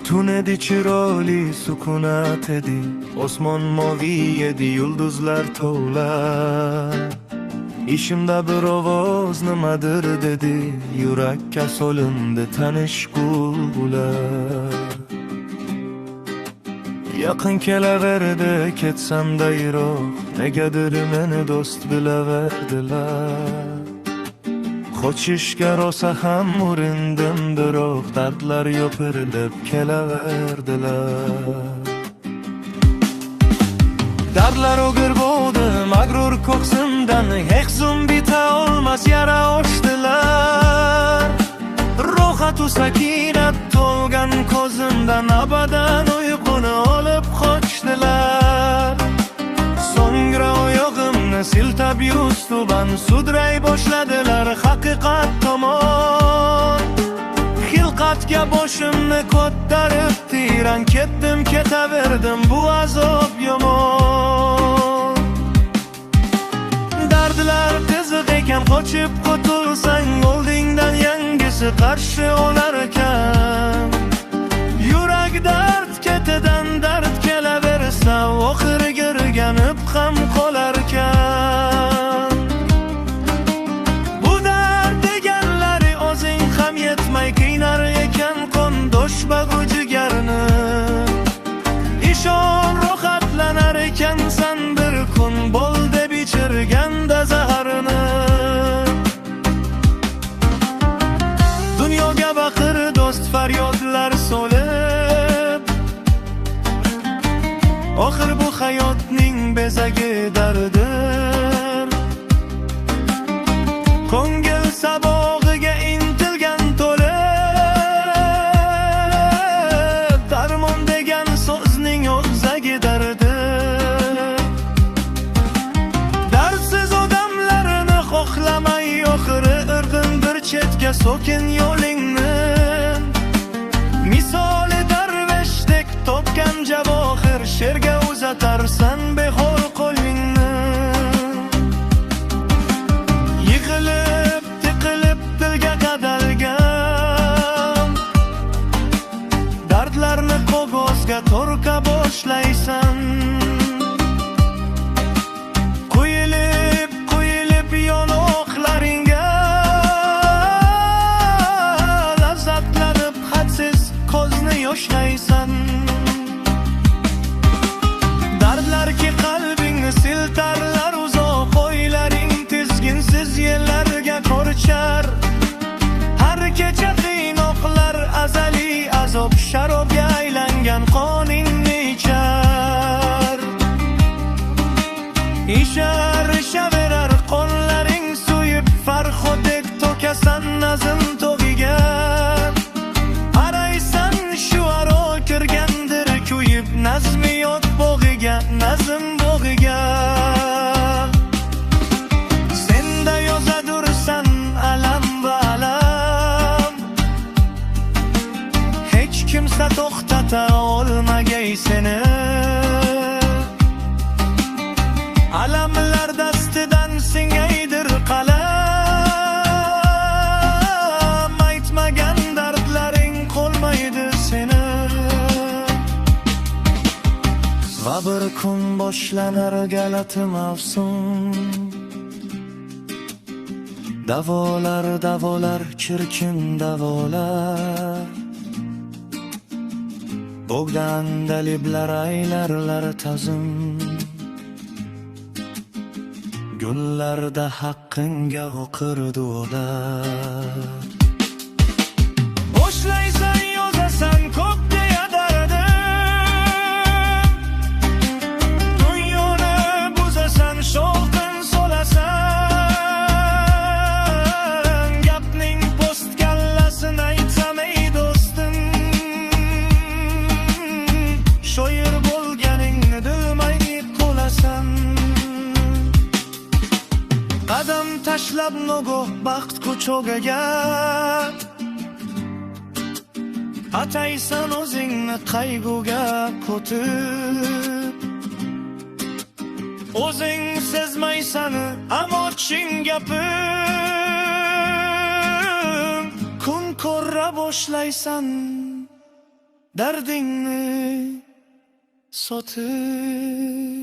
Tun edi, chiroyli sukunat edi, osmon moviy edi, yulduzlar tovlar. Ishimda bir ovoz nimadir dedi, yurakka solindi tanish gulgular. Yaqin kelaverdi, ketsam-da yiroq, negadir meni do'st bilaverdilar. Qochishga rosa ham urindim, biroq dardlar yopirilib kelaverdilar. Dardlar o'gir bo'ldi mag'rur ko'ksimdan, hech zum bita olmas yara ochdilar. Rohatu sakinat to'lgan ko'zimdan, abadan uyquni olib qochdilar. So'ngra oyog'imni siltab yuztuban sudray boshladilar haqiqat tomon. Xilqatga boshimni ko'tarib tiran ketdim, ketaverdim, bu azob yomon. Dardlar qiziq ekan, qochib qutulsang oldingdan yangisi qarshi olar ekan. Yurak dard ketidan dard kelaversa, oxiriga o'rganib ham qolar ekan. Bu dard deganlari o'zing ham yetmay qiynar ekan qondosh bag'u jigarni. Ishon rohatlanar ekansan bir kun, bol deb ichirganda zaharni. Dunyoga baqir do'st faryodlar solib, oxir bu hayotning bezagi dardir. Ko'ngil sabog'iga intilgan to'lib, darmon degan so'zning o'zagi dardir. Dardsiz odamlarni xohlamay, oxiri irdin bir chetga so'kin yo'lingni. Misoli darveshdek topgan javohir, sherga uzatarsan behol qo'lingni. Yig'ilib tiqilib dilga qadalgan dardlarni qog'ozga to'rqa boshlaysan. Quyilib quyilib yonoqlaringga lazzatlanib hadsiz ko'zni yoshlaysan. Dardlar ki qalbingni siltarlar uzoq, o'ylaring tizginsiz yerlarga korchar. Har kecha qiynoqlar azaliy azob, sharobga aylangan qoningni ichar. Ishaverar qonlaring suyib, farhodek to'kasan nazm tog'iga. Araysan shu aro kirgandir kuyib, nazmiyot bog'iga, nazm bog'iga. Senda yozadursan alam va alam, hech kimsa to'xtata olmagay seni. Alamlar dastidan singaydir qalam, aytmagan dardlaring qolmaydi seni. Va bir kun boshlanar galati mavsum, davolar davolar chirkin davolar. Bogdan daliblar aylarlar tazim, gullarda haqqinga o'qir duolar. Boshlaysan yozasan ko'p deya dardim, dunyoni buzasan shovqin solasan. Gapning post kallasini aytsam ey do'stim, shoir bo'lganingni dilmay qo'lasan. Qadam tashlab nogoh baxt ko'chogaga, ataysan o'zingni qayg'uga ko'tib. O'zing sezmaysan ammo chin gapim, kun ko'ra boshlaysan derdingni sotib